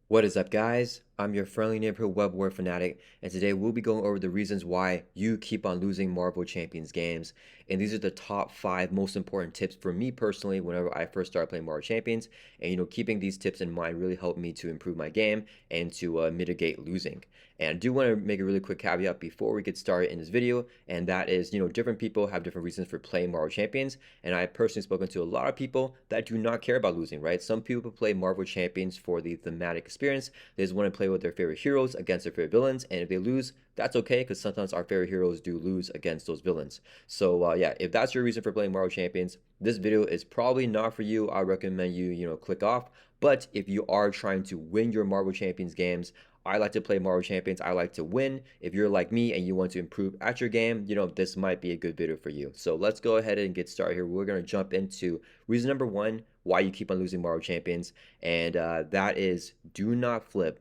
What is up, guys? I'm your friendly neighborhood web war fanatic, and today we'll be going over the reasons why you keep on losing Marvel Champions games. And these are the top 5 most important tips for me personally whenever I first started playing Marvel Champions. And keeping these tips in mind really helped me to improve my game and to mitigate losing. And I do want to make a really quick caveat before we get started in this video, and that is, different people have different reasons for playing Marvel Champions. And I've personally spoken to a lot of people that do not care about losing, right? Some people play Marvel Champions for the thematic experience. They just want to play with their favorite heroes against their favorite villains, and if they lose, that's okay, because sometimes our favorite heroes do lose against those villains. So yeah, if that's your reason for playing Marvel Champions, this video is probably not for you. I recommend you click off. But if you are trying to win your Marvel Champions games, I like to play Marvel Champions. I like to win. If you're like me and you want to improve at your game, this might be a good video for you. So let's go ahead and get started here. We're going to jump into reason number 1, why you keep on losing Marvel Champions. And that is, do not flip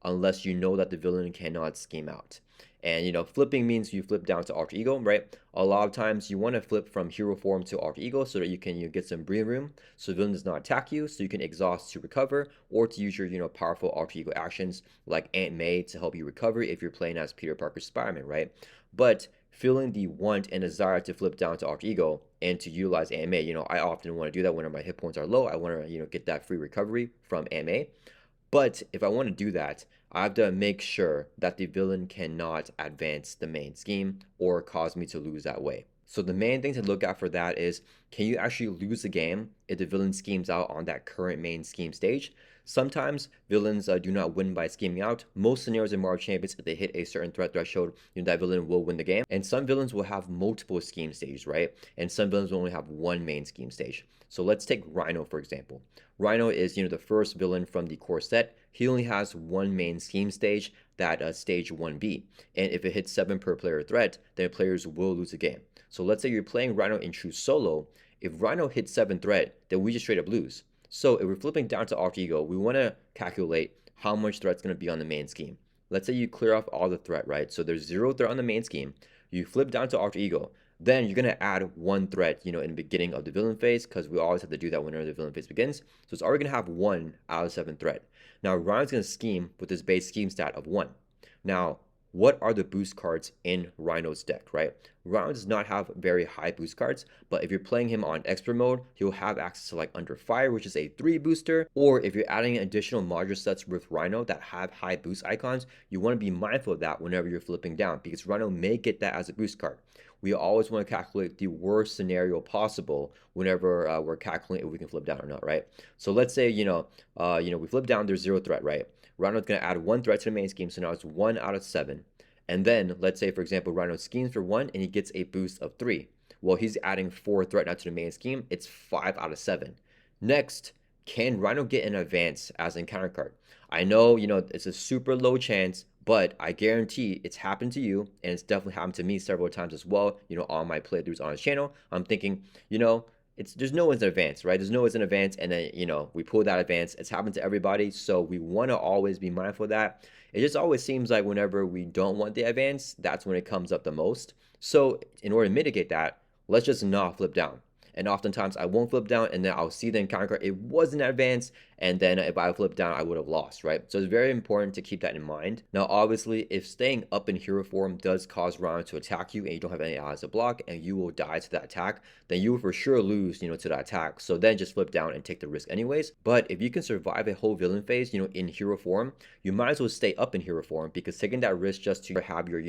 unless you know that the villain cannot scheme out. And flipping means you flip down to alter ego, right? A lot of times you want to flip from hero form to alter ego so that you can get some breathing room so the villain does not attack you, so you can exhaust to recover, or to use your powerful alter ego actions like Aunt May to help you recover if you're playing as Peter Parker Spider-Man, right? But feeling the want and desire to flip down to alter ego and to utilize Aunt May, I often want to do that whenever my hit points are low. I want to get that free recovery from Aunt May. But if I want to do that, I have to make sure that the villain cannot advance the main scheme or cause me to lose that way. So the main thing to look at for that is, can you actually lose the game if the villain schemes out on that current main scheme stage? Sometimes villains do not win by scheming out. Most scenarios in Marvel Champions, if they hit a certain threat threshold, that villain will win the game. And some villains will have multiple scheme stages, right? And some villains will only have one main scheme stage. So let's take Rhino, for example. Rhino is, the first villain from the core set. He only has one main scheme stage, that stage 1B. And if it hits 7 per player threat, then players will lose the game. So let's say you're playing Rhino in true solo. If Rhino hits 7 threat, then we just straight up lose. So if we're flipping down to alter ego, we want to calculate how much threat's going to be on the main scheme. Let's say you clear off all the threat, right? So there's 0 threat on the main scheme. You flip down to alter ego. Then you're going to add 1 threat, in the beginning of the villain phase, because we always have to do that whenever the villain phase begins. So it's already going to have 1 out of 7 threat. Now, Rhino's going to scheme with his base scheme stat of 1. Now, what are the boost cards in Rhino's deck, right? Rhino does not have very high boost cards, but if you're playing him on expert mode, he'll have access to like Under Fire, which is a 3 booster, or if you're adding additional module sets with Rhino that have high boost icons, you want to be mindful of that whenever you're flipping down, because Rhino may get that as a boost card. We always want to calculate the worst scenario possible whenever we're calculating if we can flip down or not, right? So let's say, we flip down, there's 0 threat, right? Rhino's going to add 1 threat to the main scheme, so now it's 1 out of 7. And then, let's say, for example, Rhino schemes for 1 and he gets a boost of 3. Well, he's adding 4 threat now to the main scheme. It's 5 out of 7. Next, can Rhino get an advance as an encounter card? I know, it's a super low chance, but I guarantee it's happened to you, and it's definitely happened to me several times as well, on my playthroughs on his channel. I'm thinking, there's no one's advance, right? There's no one's in advance, and then we pull that advance. It's happened to everybody, so we want to always be mindful of that. It just always seems like whenever we don't want the advance, that's when it comes up the most. So in order to mitigate that, let's just not flip down. And oftentimes I won't flip down, and then I'll see the encounter card. It wasn't advanced, and then if I flip down, I would have lost, right? So it's very important to keep that in mind. Now, obviously, if staying up in hero form does cause Rhino to attack you, and you don't have any allies to block, and you will die to that attack, then you will for sure lose, to that attack. So then just flip down and take the risk anyways. But if you can survive a whole villain phase, in hero form, you might as well stay up in hero form, because taking that risk just to have your,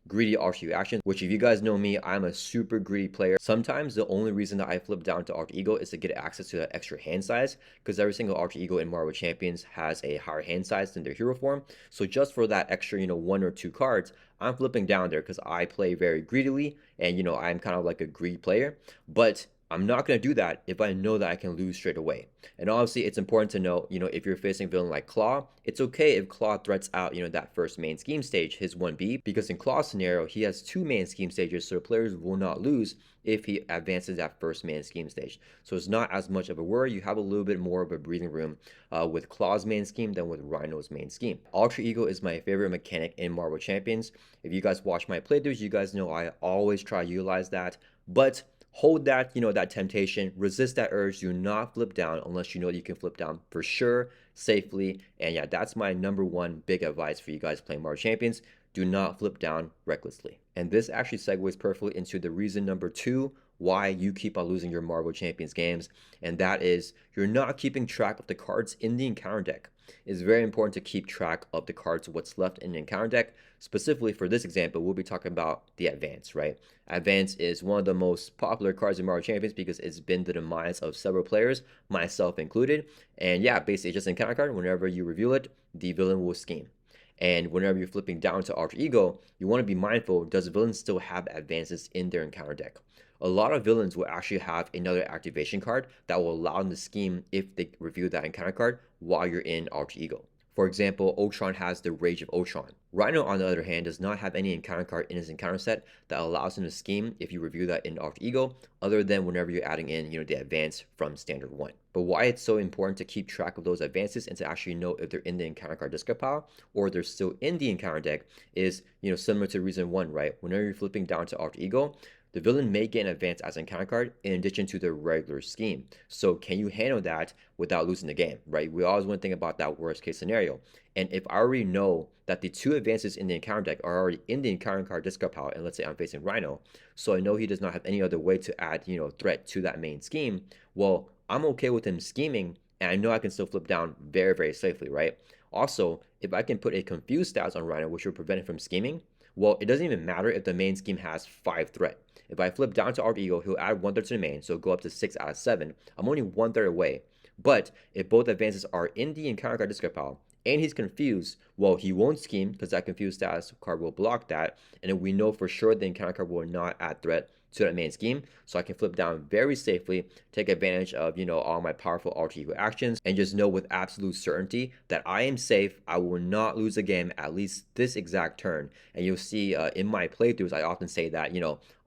greedy RTU action, which if you guys know me, I'm a super greedy player. Sometimes the only reason that I flip down to alter ego is to get access to that extra hand size, because every single alter ego in Marvel Champions has a higher hand size than their hero form. So just for that extra, 1 or 2 cards, I'm flipping down there because I play very greedily, and I'm kind of like a greedy player. But I'm not going to do that if I know that I can lose straight away. And obviously, it's important to know, if you're facing a villain like Claw, it's okay if Claw threats out, that first main scheme stage, his 1B, because in Claw's scenario, he has 2 main scheme stages, so players will not lose if he advances that first main scheme stage. So it's not as much of a worry. You have a little bit more of a breathing room with Claw's main scheme than with Rhino's main scheme. Alter Ego is my favorite mechanic in Marvel Champions. If you guys watch my playthroughs, you guys know I always try to utilize that. But hold that, that temptation, resist that urge. Do not flip down unless you know that you can flip down for sure, safely. And yeah, that's my number one big advice for you guys playing Marvel Champions. Do not flip down recklessly. And this actually segues perfectly into the reason number two why you keep on losing your Marvel Champions games, and that is you're not keeping track of the cards in the encounter deck. It's very important to keep track of the cards, what's left in the encounter deck. Specifically for this example, we'll be talking about the Advance, right? Advance is one of the most popular cards in Marvel Champions because it's been the demise of several players, myself included. And yeah, basically just an encounter card. Whenever you reveal it, the villain will scheme. And whenever you're flipping down to Alter Ego, you want to be mindful, does the villain still have advances in their encounter deck? A lot of villains will actually have another activation card that will allow them to scheme if they reveal that encounter card while you're in Alter Ego. For example, Ultron has the Rage of Ultron. Rhino, on the other hand, does not have any encounter card in his encounter set that allows him to scheme if you review that in Alter Ego, other than whenever you're adding in, the advance from Standard 1. But why it's so important to keep track of those advances and to actually know if they're in the encounter card discard pile or they're still in the encounter deck is, similar to reason 1, right? Whenever you're flipping down to Alter Ego, the villain may get an advance as an encounter card in addition to the regular scheme. So can you handle that without losing the game, right? We always want to think about that worst case scenario. And if I already know that the two advances in the encounter deck are already in the encounter card discard pile, and let's say I'm facing Rhino, so I know he does not have any other way to add, threat to that main scheme, well, I'm okay with him scheming, and I know I can still flip down very, very safely, right? Also, if I can put a confused status on Rhino, which will prevent him from scheming, well, it doesn't even matter if the main scheme has 5 threat. If I flip down to Alter Ego, he'll add 1/3 to the main, so go up to 6 out of 7. I'm only 1/3 away. But if both advances are in the encounter card discard pile, and he's confused, well, he won't scheme because that confused status card will block that. And then we know for sure the encounter card will not add threat to that main scheme. So I can flip down very safely, take advantage of, all my powerful Alter Ego actions, and just know with absolute certainty that I am safe. I will not lose a game at least this exact turn. And you'll see in my playthroughs, I often say that,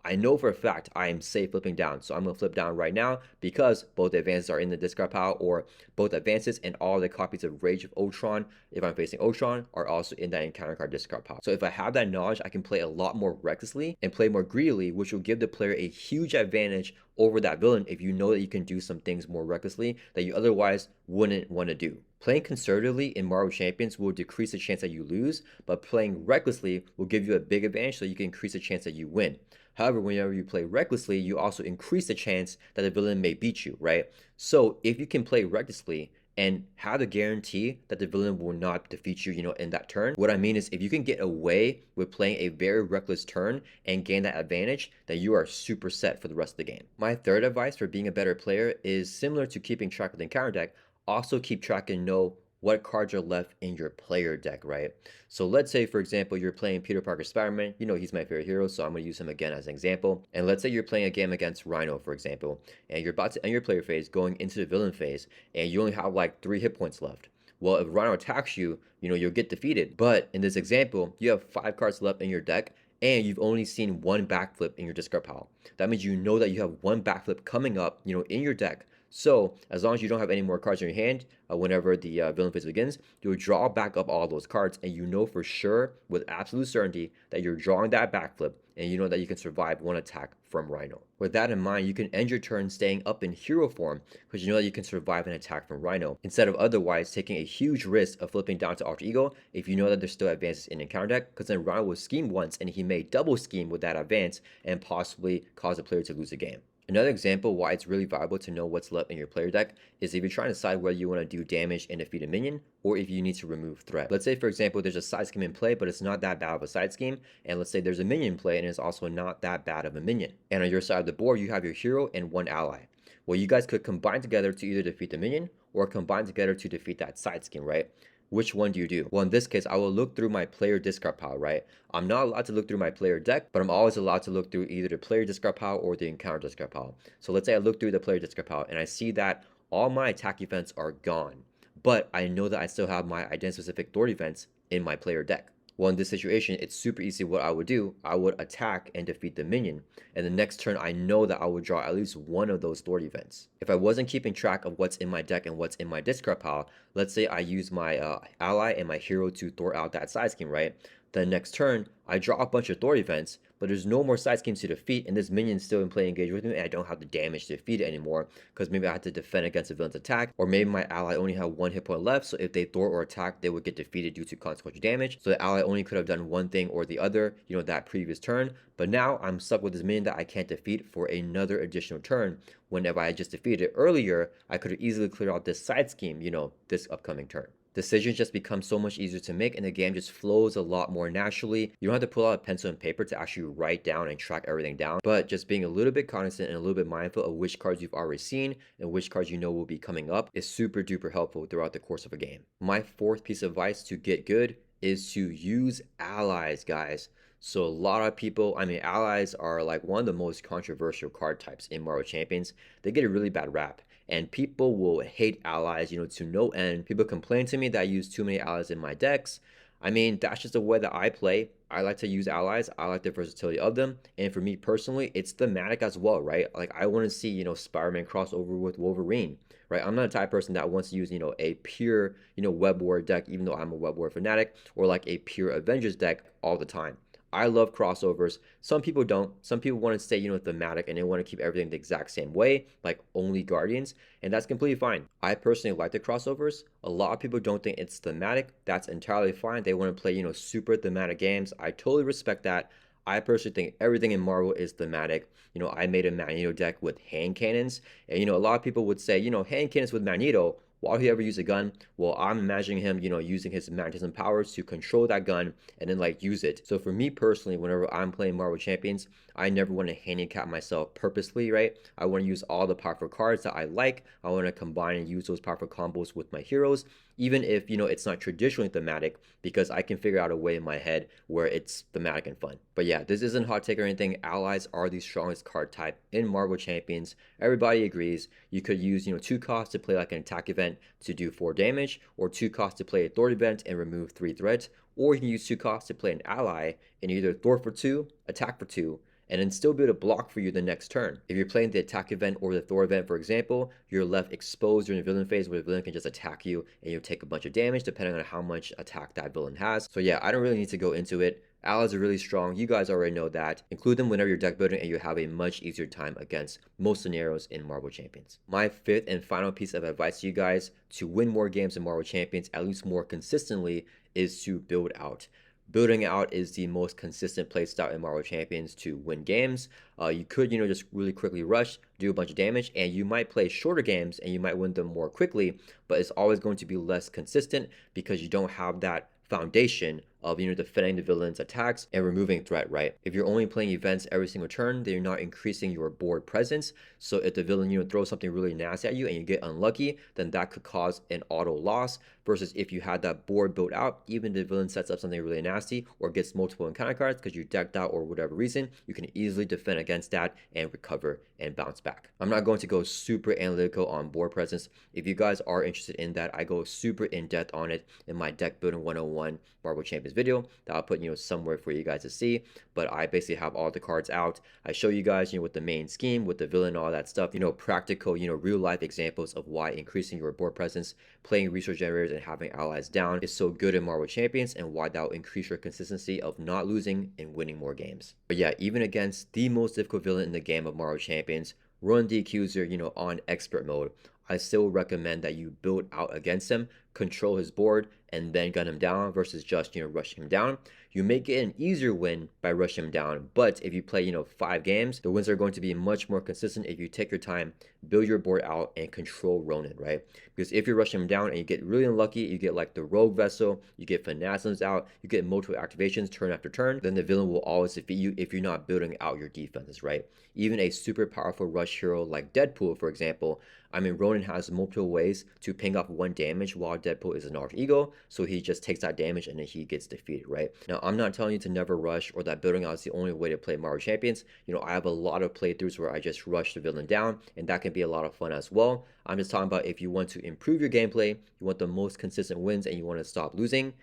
I know for a fact I am safe flipping down. So I'm going to flip down right now because both advances are in the discard pile, or both advances and all the copies of Rage of Ultron, if I'm facing Ultron, are also in that encounter card discard pile. So if I have that knowledge, I can play a lot more recklessly and play more greedily, which will give the player a huge advantage over that villain if you know that you can do some things more recklessly that you otherwise wouldn't want to do. Playing conservatively in Marvel Champions will decrease the chance that you lose, but playing recklessly will give you a big advantage so you can increase the chance that you win. However, whenever you play recklessly, you also increase the chance that the villain may beat you, right? So if you can play recklessly and have the guarantee that the villain will not defeat you, in that turn, what I mean is if you can get away with playing a very reckless turn and gain that advantage, then you are super set for the rest of the game. My third advice for being a better player is similar to keeping track of the encounter deck. Also keep track and know what cards are left in your player deck, right? So let's say, for example, you're playing Peter Parker Spider-Man. He's my favorite hero, so I'm going to use him again as an example. And let's say you're playing a game against Rhino, for example, and you're about to end your player phase, going into the villain phase, and you only have like 3 hit points left. Well, if Rhino attacks you, you'll get defeated. But in this example, you have 5 cards left in your deck, and you've only seen 1 backflip in your discard pile. That means you know that you have 1 backflip coming up, in your deck. So as long as you don't have any more cards in your hand, whenever the villain phase begins, you'll draw back up all those cards, and you know for sure, with absolute certainty, that you're drawing that backflip, and you know that you can survive 1 attack from Rhino. With that in mind, you can end your turn staying up in hero form because you know that you can survive an attack from Rhino, instead of otherwise taking a huge risk of flipping down to Alter Ego if you know that there's still advances in encounter deck, because then Rhino will scheme once and he may double scheme with that advance and possibly cause the player to lose a game. Another example why it's really valuable to know what's left in your player deck is if you're trying to decide whether you want to do damage and defeat a minion, or if you need to remove threat. Let's say, for example, there's a side scheme in play, but it's not that bad of a side scheme, and let's say there's a minion in play and it's also not that bad of a minion. And on your side of the board, you have your hero and 1 ally. Well, you guys could combine together to either defeat the minion or combine together to defeat that side scheme, right? Which one do you do? Well, in this case, I will look through my player discard pile, right? I'm not allowed to look through my player deck, but I'm always allowed to look through either the player discard pile or the encounter discard pile. So let's say I look through the player discard pile and I see that all my attack events are gone, but I know that I still have my identity-specific thwart events in my player deck. Well, in this situation, it's super easy what I would do. I would attack and defeat the minion, and the next turn I know that I would draw at least one of those thwart events. If I wasn't keeping track of what's in my deck and what's in my discard pile, let's say I use my ally and my hero to thwart out that side scheme, right? Then next turn, I draw a bunch of Thor events, but there's no more side schemes to defeat, and this minion's still in play engaged with me, and I don't have the damage to defeat it anymore, because maybe I had to defend against a villain's attack, or maybe my ally only had one hit point left, so if they Thor or attack, they would get defeated due to consequential damage, so the ally only could have done one thing or the other, that previous turn, but now I'm stuck with this minion that I can't defeat for another additional turn, whenever I just defeated it earlier, I could have easily cleared out this side scheme, this upcoming turn. Decisions just become so much easier to make, and the game just flows a lot more naturally. You don't have to pull out a pencil and paper to actually write down and track everything down, but just being a little bit cognizant and a little bit mindful of which cards you've already seen and which cards will be coming up is super duper helpful throughout the course of a game. My fourth piece of advice to get good is to use allies, guys. So a lot of people, allies are like one of the most controversial card types in Marvel Champions. They get a really bad rap, and people will hate allies, to no end. People complain to me that I use too many allies in my decks. That's just the way that I play. I like to use allies. I like the versatility of them. And for me personally, it's thematic as well, right? Like I want to see, Spider-Man crossover with Wolverine, right? I'm not a type of person that wants to use, a pure, Web War deck, even though I'm a Web War fanatic, or like a pure Avengers deck all the time. I love crossovers. Some people don't. Some people want to stay, thematic, and they want to keep everything the exact same way, like only Guardians, and that's completely fine. I personally like the crossovers. A lot of people don't think it's thematic. That's entirely fine. They want to play, super thematic games. I totally respect that. I personally think everything in Marvel is thematic. I made a Magneto deck with hand cannons, and a lot of people would say, hand cannons with Magneto. Why would he ever use a gun? Well, I'm imagining him, using his magnetism powers to control that gun and then like use it. So for me personally, whenever I'm playing Marvel Champions, I never want to handicap myself purposely, right? I want to use all the powerful cards that I like. I want to combine and use those powerful combos with my heroes, even if, it's not traditionally thematic, because I can figure out a way in my head where it's thematic and fun. But yeah, this isn't hot take or anything. Allies are the strongest card type in Marvel Champions. Everybody agrees. You could use, 2 costs to play like an attack event to do 4 damage, or 2 costs to play a Thor event and remove 3 threats, or you can use 2 costs to play an ally and either Thor for 2, attack for 2, and then still be able to block for you the next turn. If you're playing the attack event or the Thor event, for example, you're left exposed during the villain phase where the villain can just attack you and you'll take a bunch of damage depending on how much attack that villain has. So yeah, I don't really need to go into it. Allies are really strong. You guys already know that. Include them whenever you're deck building and you have a much easier time against most scenarios in Marvel Champions. My fifth and final piece of advice to you guys to win more games in Marvel Champions, at least more consistently, is to build out. Building out is the most consistent playstyle in Marvel Champions to win games. You could, just really quickly rush, do a bunch of damage, and you might play shorter games and you might win them more quickly, but it's always going to be less consistent because you don't have that foundation of defending the villain's attacks and removing threat, right? If you're only playing events every single turn, then you're not increasing your board presence. So if the villain throws something really nasty at you and you get unlucky, then that could cause an auto loss. Versus if you had that board built out, even if the villain sets up something really nasty or gets multiple encounter cards because you decked out or whatever reason, you can easily defend against that and recover and bounce back. I'm not going to go super analytical on board presence. If you guys are interested in that, I go super in depth on it in my deck building 101 Marvel Champions video that I'll put somewhere for you guys to see. But I basically have all the cards out. I show you guys with the main scheme, with the villain, all that stuff, practical, real life examples of why increasing your board presence, playing resource generators, and having allies down is so good in Marvel Champions, and why that will increase your consistency of not losing and winning more games. But yeah, even against the most difficult villain in the game of Marvel Champions, run the accuser, on expert mode, I still recommend that you build out against him, control his board, and then gun him down versus just, rushing him down. You may get an easier win by rushing him down, but if you play, 5 games, the wins are going to be much more consistent if you take your time, build your board out, and control Ronin, right? Because if you're rushing him down and you get really unlucky, you get like the Rogue Vessel, you get Phanasms out, you get multiple activations turn after turn, then the villain will always defeat you if you're not building out your defenses, right? Even a super powerful rush hero like Deadpool, for example, Ronin has multiple ways to ping off 1 damage while Deadpool is an alter ego, so he just takes that damage and then he gets defeated, right? Now, I'm not telling you to never rush or that building out is the only way to play Marvel Champions. I have a lot of playthroughs where I just rush the villain down, and that can be a lot of fun as well. I'm just talking about if you want to improve your gameplay, you want the most consistent wins, and you want to stop losing,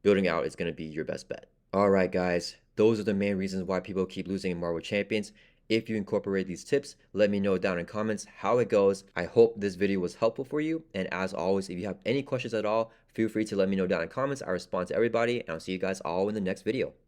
building out is going to be your best bet. All right, guys, those are the main reasons why people keep losing in Marvel Champions. If you incorporate these tips, let me know down in comments how it goes. I hope this video was helpful for you. And as always, if you have any questions at all, feel free to let me know down in comments. I respond to everybody, and I'll see you guys all in the next video.